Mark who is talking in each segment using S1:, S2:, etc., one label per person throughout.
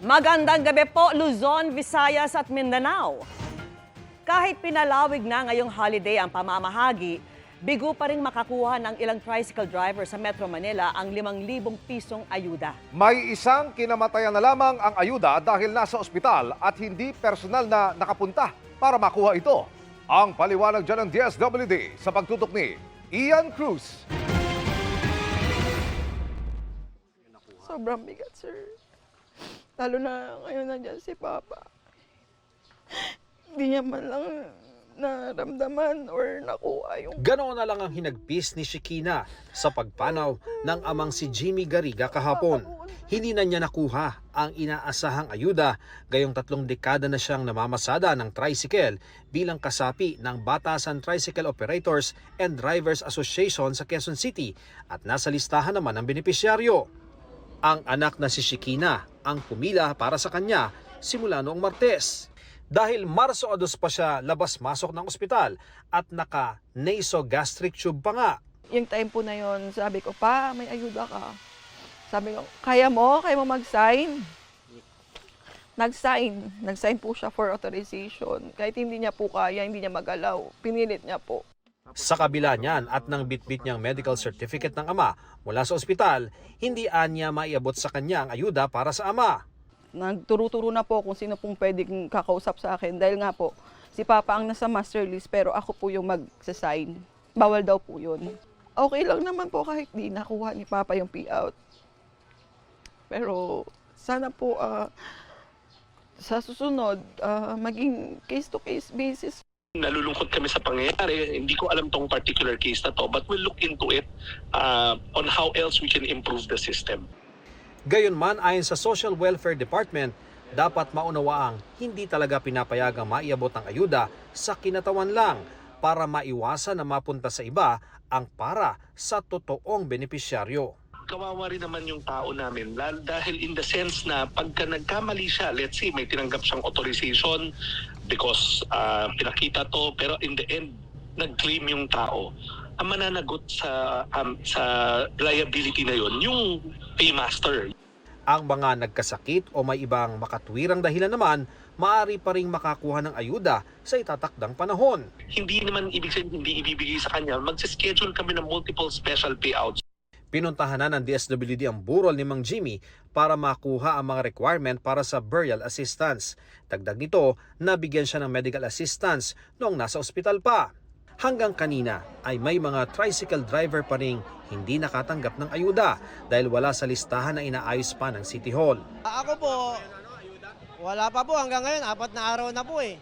S1: Magandang gabi po, Luzon, Visayas at Mindanao. Kahit pinalawig na ngayong holiday ang pamamahagi, bigo pa rin makakuha ng ilang tricycle driver sa Metro Manila ang 5,000 pisong ayuda.
S2: May isang kinamatayan na lamang ang ayuda dahil nasa ospital at hindi personal na nakapunta para makuha ito. Ang paliwanag dyan ng DSWD sa pagtutok ni Ian Cruz.
S3: Sobrang bigat, sir. Lalo na ngayon nandiyan si Papa. Hindi niya man lang naramdaman or nakuha yung...
S4: Ganoon na lang ang hinagpis ni Shekina sa pagpanaw ng amang si Jimmy Gariga kahapon. Hindi na niya nakuha ang inaasahang ayuda, gayong 3 dekada na siyang namamasada ng tricycle bilang kasapi ng Batasan Tricycle Operators and Drivers Association sa Quezon City at nasa listahan naman ng benepisyaryo. Ang anak na si Shekina ang pumila para sa kanya simula noong Martes. Dahil Marso 2 pa siya labas-masok ng ospital at naka-nasogastric tube pa nga.
S3: Yung time po na yon, sabi ko, Pa, may ayuda ka. Sabi ko, kaya mo mag-sign? Nag-sign po siya for authorization. Kahit hindi niya po kaya, hindi niya magalaw. Pinilit niya po.
S4: Sa kabila niyan at nang bitbit niyang medical certificate ng ama mula sa ospital, hindi anya maiabot sa kanya ang ayuda para sa ama.
S3: Nagturo-turo na po kung sino pong pwedeng kakausap sa akin. Dahil nga po, si Papa ang nasa master list pero ako po yung mag-sign. Bawal daw po yun. Okay lang naman po kahit di nakuha ni Papa yung payout. Pero sana po sa susunod, maging case-to-case basis.
S5: Nalulungkot kami sa pangyayari. Hindi ko alam tong particular case na to, but we'll look into it on how else we can improve the system.
S4: Gayunman, ayon sa Social Welfare Department, dapat maunawaang hindi talaga pinapayagang maiabot ang ayuda sa kinatawan lang para maiwasan na mapunta sa iba ang para sa totoong benepisyaryo.
S5: Kawawa rin naman yung tao namin dahil in the sense na pagka nagkamali siya, let's say may tinanggap siyang authorization because pinakita to, pero in the end, nag-claim yung tao. Ang mananagot sa liability na yon yung paymaster.
S4: Ang mga nagkasakit o may ibang makatwirang dahilan naman, maaari pa ring makakuha ng ayuda sa itatakdang panahon.
S5: Hindi naman ibig sabihin hindi ibibigay sa kanya. Mag-schedule kami ng multiple special payouts.
S4: Pinuntahan na ng DSWD ang burol ni Mang Jimmy para makuha ang mga requirement para sa burial assistance. Dagdag nito, nabigyan siya ng medical assistance noong nasa ospital pa. Hanggang kanina ay may mga tricycle driver pa ring hindi nakatanggap ng ayuda dahil wala sa listahan na inaayos pa ng City Hall.
S6: Ako po, wala pa po hanggang ngayon, 4 na araw na po eh.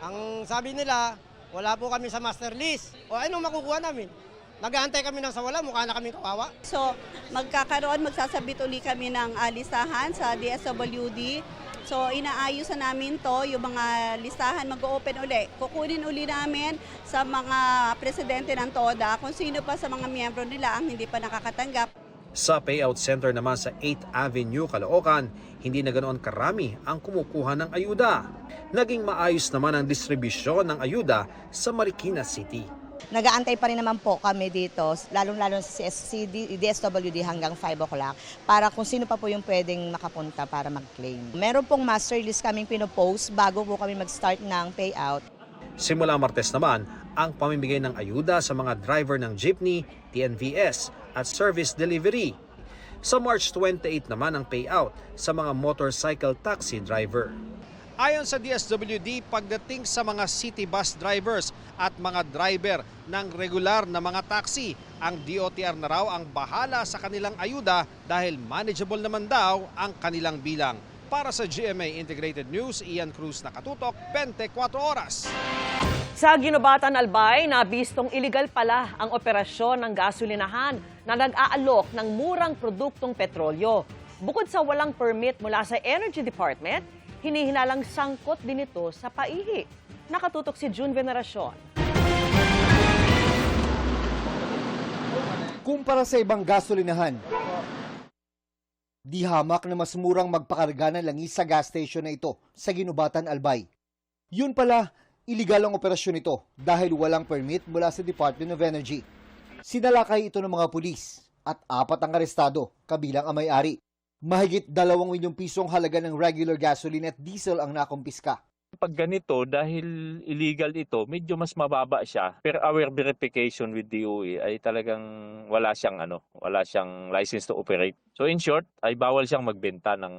S6: Ang sabi nila, wala po kami sa master list. O anong makukuha namin? Nag-aantay kami ng sawala, mukha na kami kawawa.
S7: So magsasabit uli kami ng listahan sa DSWD. So inaayos na namin to, yung mga listahan mag-open uli. Kukunin uli namin sa mga presidente ng TODA kung sino pa sa mga miyembro nila ang hindi pa nakakatanggap.
S4: Sa payout center naman sa 8th Avenue, Caloocan, hindi na ganoon karami ang kumukuha ng ayuda. Naging maayos naman ang distribusyon ng ayuda sa Marikina City.
S8: Nag-aantay pa rin naman po kami dito, lalong-lalo sa DSWD hanggang 5 o'clock para kung sino pa po yung pwedeng makapunta para mag-claim. Meron pong master list kaming pinopost bago po kami mag-start ng payout.
S4: Simula Martes naman, ang pamimigay ng ayuda sa mga driver ng jeepney, TNVS at service delivery. Sa March 28 naman ang payout sa mga motorcycle taxi driver. Ayon sa DSWD, pagdating sa mga city bus drivers at mga driver ng regular na mga taxi, ang DOTR na raw ang bahala sa kanilang ayuda dahil manageable naman daw ang kanilang bilang. Para sa GMA Integrated News, Ian Cruz, nakatutok, 24 oras.
S1: Sa Ginobatan, Albay, nabistong iligal pala ang operasyon ng gasolinahan na nag-aalok ng murang produktong petrolyo. Bukod sa walang permit mula sa Energy Department, hinihinalang sangkot din ito sa paihi. Nakatutok si June Veneracion.
S9: Kumpara sa ibang gasolinahan, di hamak na mas murang magpakarga ng langis sa gas station na ito sa Ginobatan, Albay. Yun pala, iligal ang operasyon ito dahil walang permit mula sa Department of Energy. Sinalakay ito ng mga pulis at 4 ang arestado, kabilang ang may-ari. Mahigit 2 milyong pisong halaga ng regular gasoline at diesel ang nakumpiska.
S10: Pag ganito, dahil illegal ito, medyo mas mababa siya. Per our verification with DOE ay talagang wala siyang license to operate. So in short, ay bawal siyang magbenta ng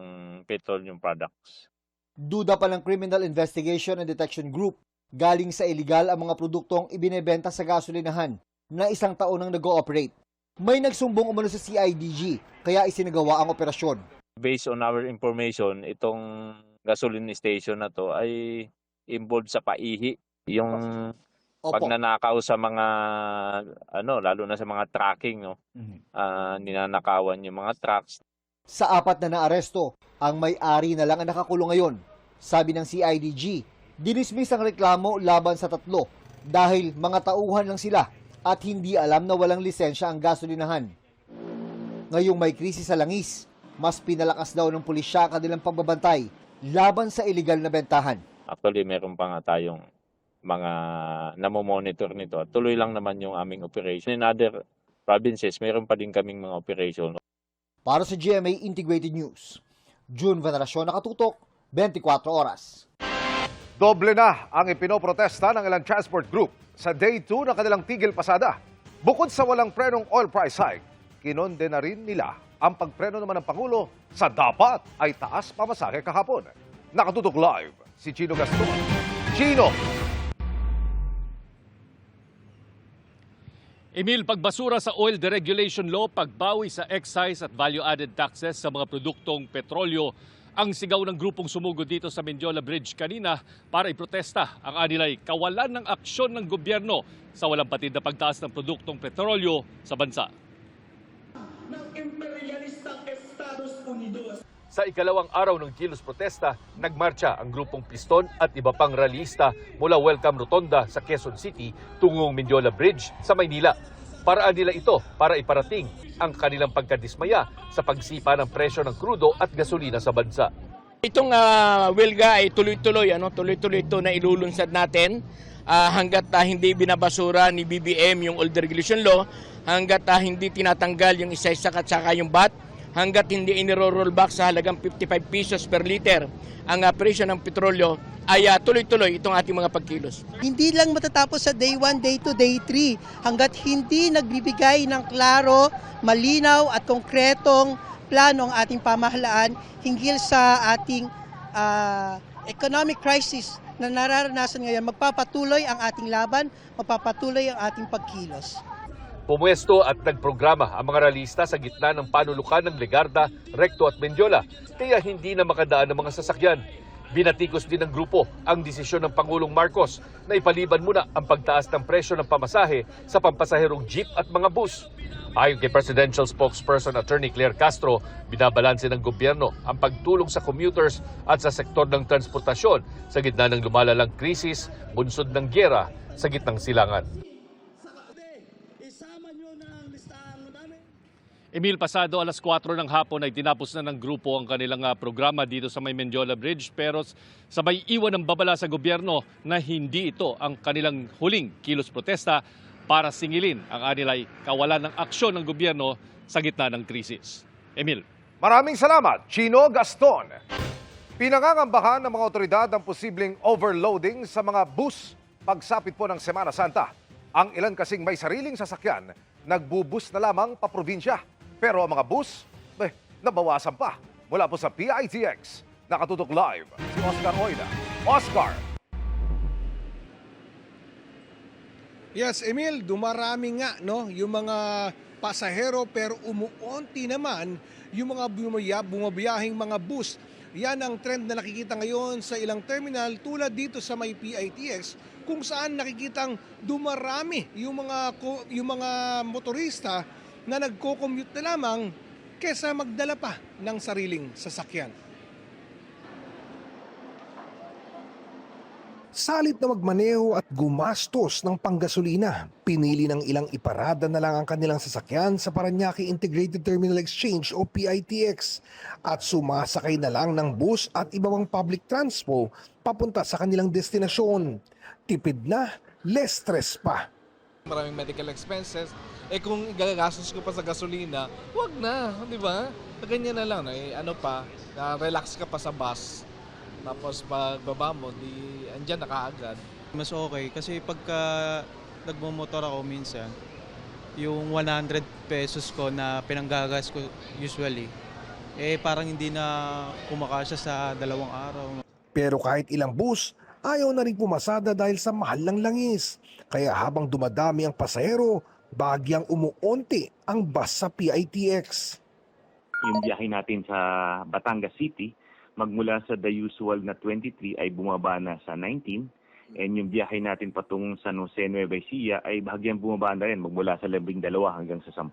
S10: petroleum products.
S9: Duda pa ng Criminal Investigation and Detection Group, galing sa illegal ang mga produktong ibinebenta sa gasolinahan na 1 taon nang nag-ooperate. May nagsumbong umano sa CIDG, kaya isinagawa ang operasyon.
S10: Based on our information, itong gasoline station na to ay involved sa paihi. Yung pagnanakaw sa mga, lalo na sa mga tracking, ninanakawan yung mga trucks.
S9: Sa 4 na naaresto, ang may-ari na lang ang nakakulong ngayon. Sabi ng CIDG, dinismiss ang reklamo laban sa 3 dahil mga tauhan lang sila at hindi alam na walang lisensya ang gasolinahan. Ngayong may krisis sa langis, mas pinalakas daw ng pulisya ang kanilang pagbabantay laban sa illegal na bentahan.
S10: Actually, meron pa nga tayong mga namomonitor nito. Tuloy lang naman yung aming operation. In other provinces, meron pa din kaming mga operation.
S9: Para sa GMA Integrated News, June Veneracion, Nakatutok, 24 oras.
S2: Doble na ang ipinoprotesta ng ilang transport group sa Day 2 ng kanilang tigil pasada. Bukod sa walang prenong oil price hike, kinonde na rin nila ang pagpreno naman ng Pangulo sa dapat ay taas pamasahe kahapon. Nakatutok live si Chino Gaston. Chino!
S11: Emil, pagbasura sa oil deregulation law, pagbawi sa excise at value-added taxes sa mga produktong petrolyo, ang sigaw ng grupong sumugod dito sa Mendiola Bridge kanina para iprotesta ang anilay kawalan ng aksyon ng gobyerno sa walang patid na pagtaas ng produktong petrolyo sa bansa.
S12: Sa ikalawang araw ng kilos protesta, nagmarcha ang grupong Piston at iba pang rallyista mula Welcome Rotonda sa Quezon City tungong Mendiola Bridge sa Maynila. Paraan nila ito para iparating ang kanilang pagkadismaya sa pagsipa ng presyo ng krudo at gasolina sa bansa.
S13: Itong wilga ay tuloy-tuloy ito na ilulunsad natin hanggat hindi binabasura ni BBM yung oil deregulation law, hanggat hindi tinatanggal yung isa-isa at saka yung VAT, hanggat hindi iniro-roll back sa halagang 55 pesos per liter ang presyo ng petrolyo, ay tuloy-tuloy itong ating mga pagkilos.
S14: Hindi lang matatapos sa Day 1, Day 2, Day 3 hanggat hindi nagbibigay ng klaro, malinaw at konkretong plano ang ating pamahalaan hinggil sa ating economic crisis na nararanasan ngayon. Magpapatuloy ang ating laban, magpapatuloy ang ating pagkilos.
S12: Pumwesto at nagprograma ang mga ralista sa gitna ng panulukan ng Legarda, Recto at Mendiola, kaya hindi na makadaan ng mga sasakyan. Binatikos din ng grupo ang desisyon ng Pangulong Marcos na ipaliban muna ang pagtaas ng presyo ng pamasahe sa pampasaherong jeep at mga bus. Ayon kay Presidential Spokesperson Attorney Claire Castro, binabalanse ng gobyerno ang pagtulong sa commuters at sa sektor ng transportasyon sa gitna ng lumalalang krisis, bunsod ng gyera sa gitnang silangan.
S11: Emil, pasado alas 4 ng hapon ay tinapos na ng grupo ang kanilang programa dito sa may Mendiola Bridge, pero sabay iwan ng babala sa gobyerno na hindi ito ang kanilang huling kilos protesta para singilin ang anilay kawalan ng aksyon ng gobyerno sa gitna ng krisis. Emil.
S2: Maraming salamat, Chino Gaston. Pinangangambahan ng mga otoridad ang posibleng overloading sa mga bus pagsapit po ng Semana Santa. Ang ilan kasing may sariling sasakyan, nagbubus na lamang pa probinsya. Pero ang mga bus, nabawasan pa. Mula po sa PITX, nakatutok live si Oscar Oida. Oscar!
S15: Yes, Emil, dumarami nga yung mga pasahero pero umuunti naman yung mga bumabiyahing mga bus. Yan ang trend na nakikita ngayon sa ilang terminal tulad dito sa may PITX kung saan nakikitang dumarami yung mga motorista na nagko-commute na lamang kesa magdala pa ng sariling sasakyan. Salit na magmaneho at gumastos ng panggasolina, pinili ng ilang iparada na lang ang kanilang sasakyan sa Parañaque Integrated Terminal Exchange o PITX at sumasakay na lang ng bus at iba pang public transpo papunta sa kanilang destinasyon. Tipid na, less stress pa.
S16: Maraming medical expenses. Kung gagastos ko pa sa gasolina, wag na, di ba? Ganyan na lang, relax ka pa sa bus. Tapos pagbaba mo, andyan na kaagad.
S17: Mas okay kasi pagka nagmumotor ako minsan, yung 100 pesos ko na pinanggagas ko usually, parang hindi na kumakasya sa 2 araw.
S18: Pero kahit ilang bus, ayaw na rin pumasada dahil sa mahal ng langis. Kaya habang dumadami ang pasahero, bagyang umuunti ang bus sa PITX.
S19: Yung biyahe natin sa Batangas City, magmula sa the usual na 23 ay bumaba na sa 19. And yung biyahe natin patungong San Jose Nueva Ecija ay bahagyang bumaba na rin magmula sa 12 hanggang sa 10.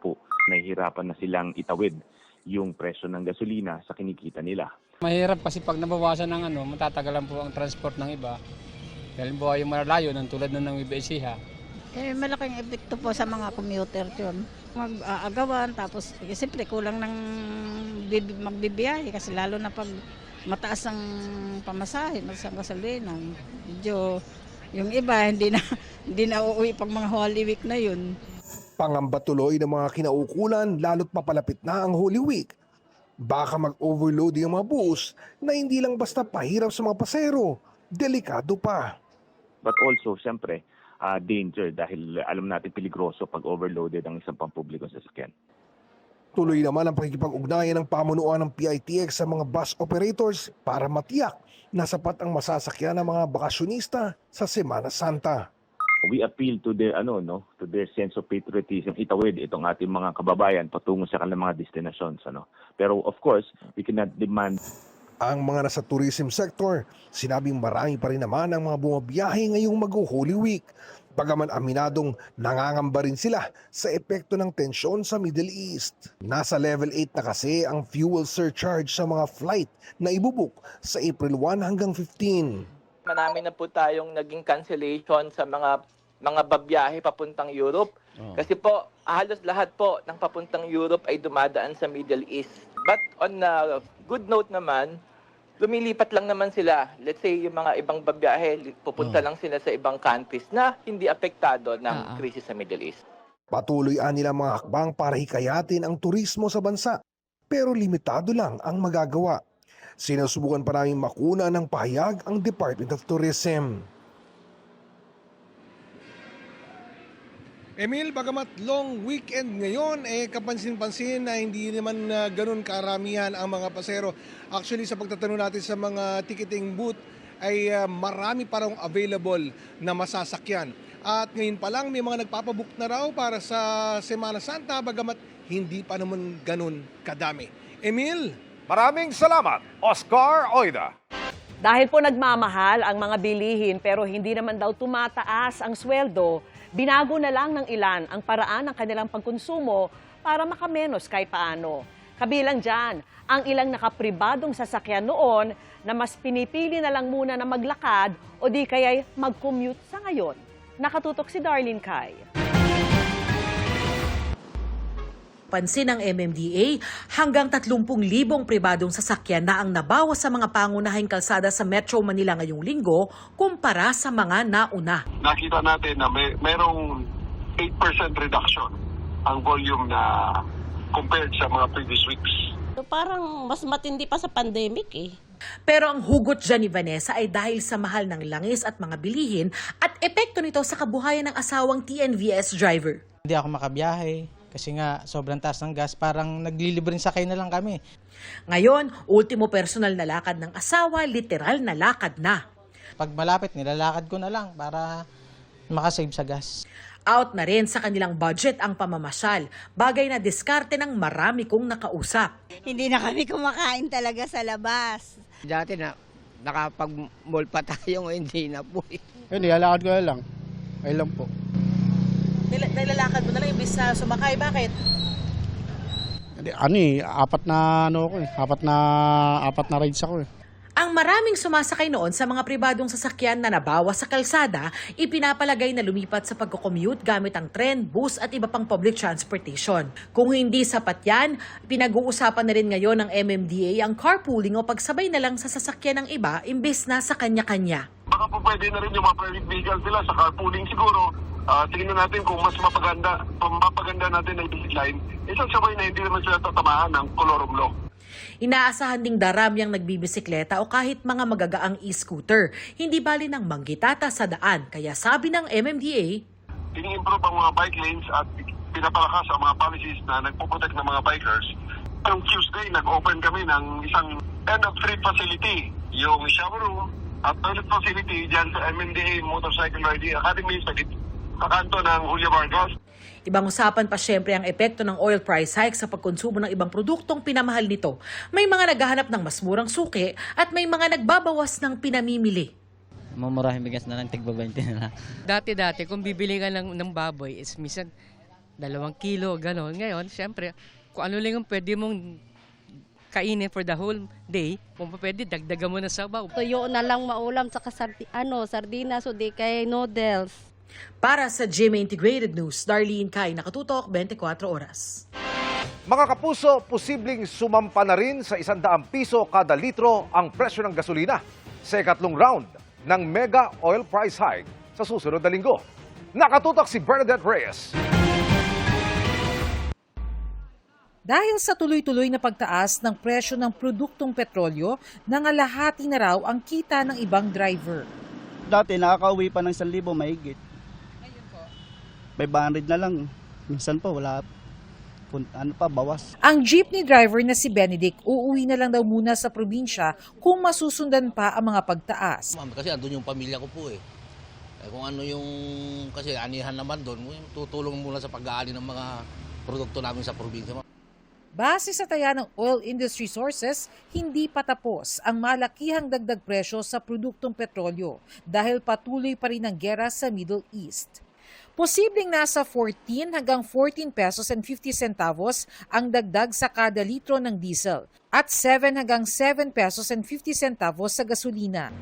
S19: Nahihirapan na silang itawid yung presyo ng gasolina sa kinikita nila.
S20: Mahirap kasi pag nabawasan ng matatagalan po ang transport ng iba. Dahil buhay yung malalayo ng tulad ng Nueva Ecija.
S21: Malaking epekto po sa mga commuter yun. Mag-aagawan, tapos siyempre kulang ng magbibiyahe kasi lalo na pag mataas ang pamasahe, mataas ang gasolina. Medyo yung iba hindi na uuwi pag mga Holy Week na yun.
S18: Pangamba tuloy ng mga kinaukulan lalo't papalapit na ang Holy Week. Baka mag-overload yung mga bus na hindi lang basta pahirap sa mga pasahero, delikado pa.
S19: But also, siyempre, danger dahil alam natin peligroso pag overloaded ang isang pampublikong sasakyan.
S18: Tuloy naman ang pakikipag-ugnayan ng pamunuan ng PITX sa mga bus operators para matiyak na sapat ang masasakyan ng mga bakasyonista sa Semana Santa.
S19: We appeal to their to their sense of patriotism, itawid itong ating mga kababayan patungo sa kanilang mga destinations. Pero of course, we cannot demand.
S18: Ang mga nasa tourism sector, sinabing marami pa rin naman ang mga bumabiyahe ngayong mag-Holy Week. Bagaman aminadong nangangamba rin sila sa epekto ng tensyon sa Middle East. Nasa level 8 na kasi ang fuel surcharge sa mga flight na ibubuk sa April 1 hanggang 15.
S22: Marami na po tayong naging cancellation sa mga babiyahe papuntang Europe. Kasi po, halos lahat po ng papuntang Europe ay dumadaan sa Middle East. But on a good note naman, lumilipat lang naman sila. Let's say yung mga ibang babiyahe, pupunta lang sila sa ibang countries na hindi apektado ng krisis sa Middle East.
S18: Patuloy nila mga hakbang para hikayatin ang turismo sa bansa. Pero limitado lang ang magagawa. Sinusubukan pa namin makuna ng pahayag ang Department of Tourism.
S15: Emil, bagamat long weekend ngayon, kapansin-pansin na hindi naman ganun karamihan ang mga pasero. Actually, sa pagtatanong natin sa mga ticketing booth, ay marami parang available na masasakyan. At ngayon pa lang, may mga nagpapabook na raw para sa Semana Santa, bagamat hindi pa naman ganun kadami. Emil?
S2: Maraming salamat, Oscar Oida.
S1: Dahil po nagmamahal ang mga bilihin pero hindi naman daw tumataas ang sweldo, binago na lang ng ilan ang paraan ng kanilang pagkonsumo para makamenos kahit paano. Kabilang dyan, ang ilang nakapribadong sasakyan noon na mas pinipili na lang muna na maglakad o di kaya'y mag-commute sa ngayon. Nakatutok si Darlene Kai.
S23: Pansin ng MMDA, hanggang 30,000 pribadong sasakyan na ang nabawas sa mga pangunahing kalsada sa Metro Manila ngayong linggo kumpara sa mga nauna.
S24: Nakita natin na mayroong 8% reduction ang volume na compared sa mga previous weeks.
S25: Parang mas matindi pa sa pandemic
S23: Pero ang hugot dyan ni Vanessa ay dahil sa mahal ng langis at mga bilihin at epekto nito sa kabuhayan ng asawang TNVS driver.
S26: Hindi ako makabiyahe. Kasi nga, sobrang taas ng gas, parang naglilibring sakay na lang kami.
S23: Ngayon, ultimo personal na lakad ng asawa, literal na lakad na.
S26: Pag malapit, nilalakad ko na lang para makasave sa gas.
S23: Out na rin sa kanilang budget ang pamamasyal, bagay na diskarte ng marami kong nakausap.
S21: Hindi na kami kumakain talaga sa labas.
S27: Dati nakapag-mall pa tayo, hindi na po.
S28: Hindi, lalakad ko na lang. Ay lang po.
S23: Nilalakad mo na lang imbis na sumakay. Bakit?
S28: Apat na rides ako
S23: Ang maraming sumasakay noon sa mga pribadong sasakyan na nabawas sa kalsada, ipinapalagay na lumipat sa pagko-commute gamit ang tren, bus at iba pang public transportation. Kung hindi sapat yan, pinag-uusapan na rin ngayon ng MMDA ang carpooling o pagsabay na lang sa sasakyan ng iba imbis na sa kanya-kanya.
S24: Baka po pwede na rin yung mga private vehicles nila sa carpooling siguro. tingnan natin kung mas mapaganda natin ang deadline, isang sabay na hindi naman sila tatamaan ng colorum law.
S23: Inaasahan ding daramyang nagbibisikleta o kahit mga magagaang e-scooter. Hindi bali ng manggitata sa daan. Kaya sabi ng MMDA,
S24: ini-improve ang mga bike lanes at pinapalakas ang mga policies na nagpo-protect ng mga bikers. Noong Tuesday, nag-open kami ng isang end-of-trip facility, yung shower room at toilet facility dyan sa MMDA Motorcycle Riding Academy sa kakanto ng Julio Vargas.
S23: ibang usapan pa syempre ang epekto ng oil price hike sa pagkonsumo ng ibang produktong pinamahal nito. May mga naghahanap ng mas murang suki at may mga nagbabawas ng pinamimili.
S3: Mamurahin bigas na lang, tigba 20 na lang.
S4: Dati, kung bibili ka ng baboy, is minsan 2 kilo, gano'n. Ngayon, syempre, kung ano lang yung pwede mong kainin for the whole day, kung pwede, dagdagan mo na sabaw.
S25: Tuyo na lang maulam sa sardinas o di kay noodles.
S23: Para sa GMA Integrated News, Darlene Kai, Nakatutok, 24 Oras.
S2: Mga kapuso, posibleng sumampa na rin sa 100 piso kada litro ang presyo ng gasolina sa ikatlong round ng mega oil price hike sa susunod na linggo. Nakatutok si Bernadette Reyes.
S5: Dahil sa tuloy-tuloy na pagtaas ng presyo ng produktong petrolyo, nangalahati na raw ang kita ng ibang driver.
S28: Dati nakakauwi pa ng 1,000 mahigit.
S5: Ngayon po?
S28: 500 na lang. Minsan pa wala. Bawas.
S5: Ang jeepney driver na si Benedict, uuwi na lang daw muna sa probinsya kung masusundan pa ang mga pagtaas.
S6: Kasi andun yung pamilya ko po eh. Kung ano yung, kasi anihan naman doon, tutulong muna sa pag-aali ng mga produkto namin sa probinsya.
S5: Base sa taya ng oil industry sources, hindi pa tapos ang malakihang dagdag presyo sa produktong petrolyo dahil patuloy pa rin ang gera sa Middle East. Posibleng nasa 14 hanggang 14 pesos and 50 centavos ang dagdag sa kada litro ng diesel at 7 hanggang 7 pesos and 50 centavos sa gasolina.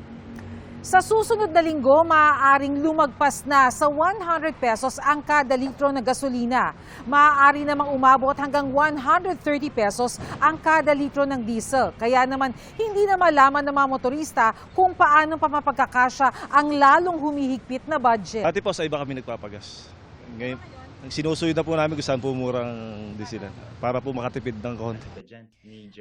S5: Sa susunod na linggo, maaaring lumagpas na sa 100 pesos ang kada litro ng gasolina. Maaari namang umabot hanggang 130 pesos ang kada litro ng diesel. Kaya naman, hindi na malaman ng mga motorista kung paano pa mapagkakasya ang lalong humihigpit na budget.
S7: Dati po sa iba kami nagpapagas. Ngayon, sinusuyo na po namin kung saan po murang disilan para po makatipid ng konti.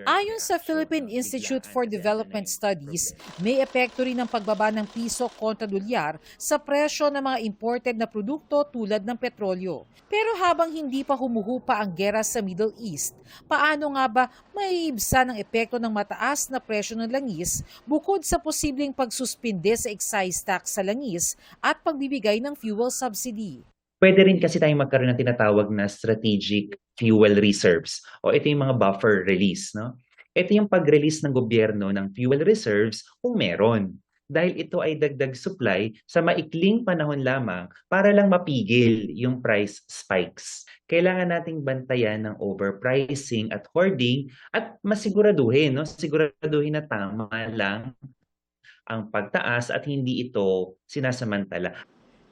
S5: Ayon sa Philippine Institute for Development Studies, may epekto rin ang pagbaba ng piso kontra dolyar sa presyo ng mga imported na produkto tulad ng petrolyo. Pero habang hindi pa humuhupa ang gera sa Middle East, paano nga ba maiibsan ang epekto ng mataas na presyo ng langis bukod sa posibleng pagsuspinde sa excise tax sa langis at pagbibigay ng fuel subsidy?
S8: Pwede rin kasi tayong magkaroon ng tinatawag na strategic fuel reserves o ito yung mga buffer release. No? Ito yung pag-release ng gobyerno ng fuel reserves kung meron. Dahil ito ay dagdag supply sa maikling panahon lamang para lang mapigil yung price spikes. Kailangan nating bantayan ng overpricing at hoarding at masiguraduhin, siguraduhin na tama lang ang pagtaas at hindi ito sinasamantala.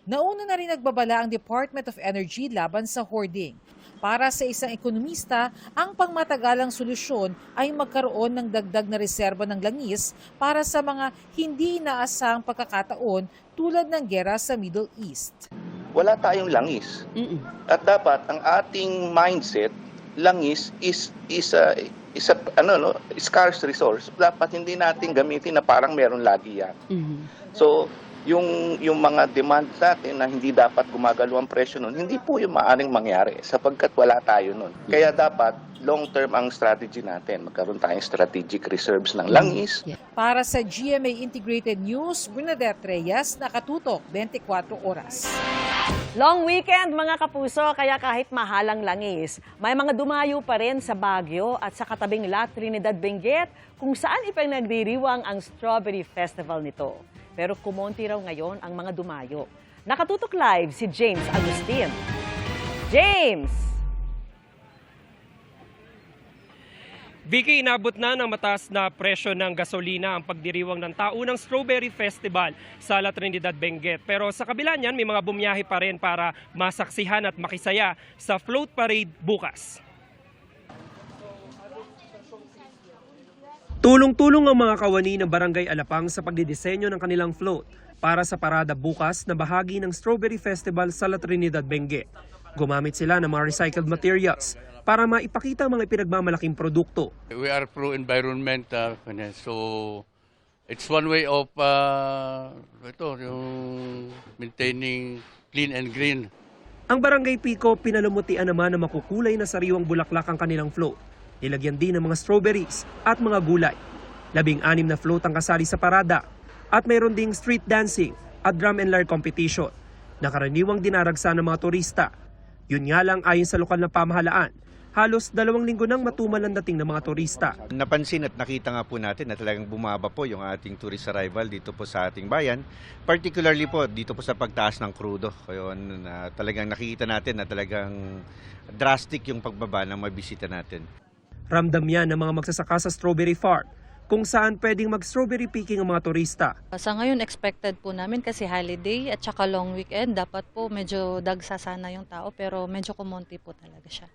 S5: Nauna na rin nagbabala ang Department of Energy laban sa hoarding. Para sa isang ekonomista, ang pangmatagalang solusyon ay magkaroon ng dagdag na reserba ng langis para sa mga hindi inaasahang pagkakataon tulad ng gera sa Middle East.
S9: Wala tayong langis. At dapat ang ating mindset, langis is a scarce resource. Dapat hindi natin gamitin na parang meron lagi yan. So, yung mga demand natin na hindi dapat gumagalaw ang presyo nun, hindi po yung maaaring mangyari sapagkat wala tayo nun. Kaya dapat long-term ang strategy natin. Magkaroon tayong strategic reserves ng langis.
S5: Para sa GMA Integrated News, Bernadette Reyes, Nakatutok, 24 Oras.
S1: Long weekend mga kapuso, kaya kahit mahalang langis, may mga dumayo pa rin sa Baguio at sa katabing La Trinidad, Benguet kung saan ipinagdiriwang ang Strawberry Festival nito. Pero kumonti raw ngayon ang mga dumayo. Nakatutok live si James Agustin. James!
S10: Vicky, inabot na ng mataas na presyo ng gasolina ang pagdiriwang ng taunang Strawberry Festival sa La Trinidad, Benguet. Pero sa kabila niyan, may mga bumiyahe pa rin para masaksihan at makisaya sa float parade bukas. Tulong-tulong ang mga kawani ng Barangay Alapang sa pagdidisenyo ng kanilang float para sa parada bukas na bahagi ng Strawberry Festival sa La Trinidad, Benguet. Gumamit sila ng mga recycled materials para maipakita ang mga ipinagmamalaking produkto.
S11: We are pro-environment, so it's one way of yung maintaining clean and green.
S10: Ang Barangay Pico, pinalumutian naman na makukulay na sariwang bulaklak ang kanilang float. Nilagyan din ng mga strawberries at mga gulay. 16 na float ang kasali sa parada at mayroon ding street dancing at drum and lyre competition na karaniwang dinaragsa ng mga turista. Yun nga lang ayon sa lokal na pamahalaan, halos 2 linggo nang matumal ang dating ng mga turista.
S12: Napansin at nakita nga po natin na talagang bumaba po yung ating tourist arrival dito po sa ating bayan. Particularly po dito po sa pagtaas ng krudo. Kaya talagang nakikita natin na talagang drastic yung pagbaba ng mga bisita natin.
S10: Ramdam yan ng mga magsasaka sa strawberry farm kung saan pwedeng mag-strawberry picking ang mga turista.
S13: Sa ngayon, expected po namin kasi holiday at saka long weekend. Dapat po medyo dagsa sana yung tao pero medyo kumonti po talaga siya.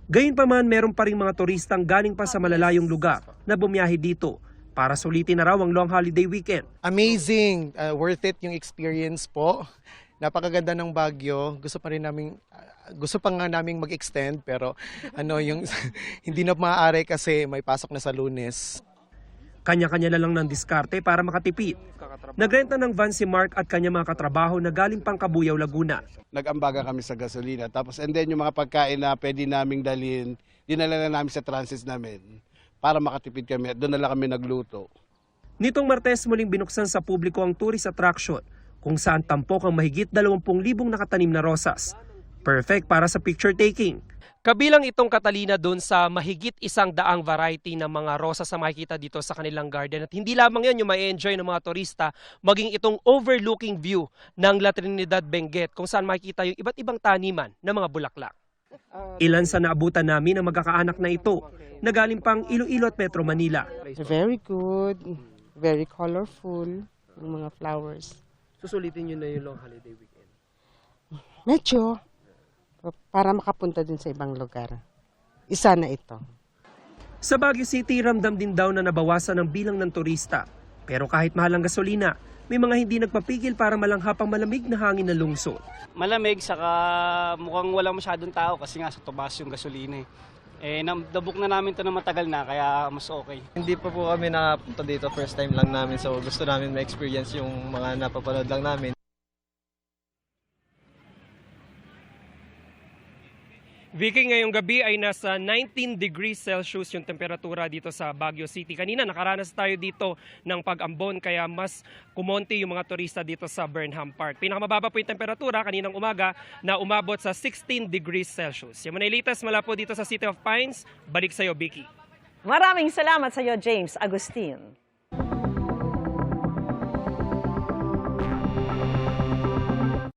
S10: Gayunpaman, meron pa rin mga turistang galing pa sa malalayong lugar na bumiyahe dito para sulitin na raw ang long holiday weekend.
S14: Amazing! Worth it yung experience po. Napakaganda ng Baguio. Gusto pa nga naming mag-extend pero yung hindi na maaari kasi may pasok na sa Lunes.
S10: Kanya-kanya na lang ng diskarte para makatipid. Nagrenta ng van si Mark at kanya mga katrabaho na galing pang Cabuyao, Laguna.
S16: Nag-ambaga kami sa gasolina tapos and then yung mga pagkain na pwede naming dalhin, dinala na namin sa transit namin para makatipid kami at doon na lang kami nagluto.
S10: Nitong Martes muling binuksan sa publiko ang tourist attraction kung saan tampok ang mahigit 20,000 nakatanim na rosas. Perfect para sa picture taking. Kabilang itong Catalina doon sa mahigit 100 variety ng mga rosas na makikita dito sa kanilang garden. At hindi lamang yan yung ma-enjoy ng mga turista, maging itong overlooking view ng La Trinidad, Benguet kung saan makikita yung iba't ibang taniman ng mga bulaklak. Ilan sa naabutan namin ang magkakaanak na ito na galing pang Iloilo at Metro Manila.
S17: Very good, very colorful yung mga flowers.
S10: Susulitin nyo na yung long holiday weekend?
S17: Medyo. Para makapunta din sa ibang lugar. Isa na ito.
S10: Sa Baguio City, ramdam din daw na nabawasan ang bilang ng turista. Pero kahit mahal ang gasolina, may mga hindi nagpapigil para malanghap ang malamig na hangin ng lungsod.
S19: Malamig, saka mukhang walang masyadong tao kasi nga sa tumaas yung gasolina. Nabuk na namin ito na matagal na, kaya mas okay.
S20: Hindi pa po kami nakapunta dito, first time lang namin. So gusto namin ma-experience yung mga napapanood lang namin.
S10: Vicky, ngayong gabi ay nasa 19 degrees Celsius yung temperatura dito sa Baguio City. Kanina nakaranas tayo dito ng pag-ambon kaya mas kumonti yung mga turista dito sa Burnham Park. Pinakamababa po yung temperatura kaninang umaga na umabot sa 16 degrees Celsius. Yung mga latest mula po dito sa City of Pines, balik sa iyo, Vicky.
S1: Maraming salamat sa iyo, James Agustin.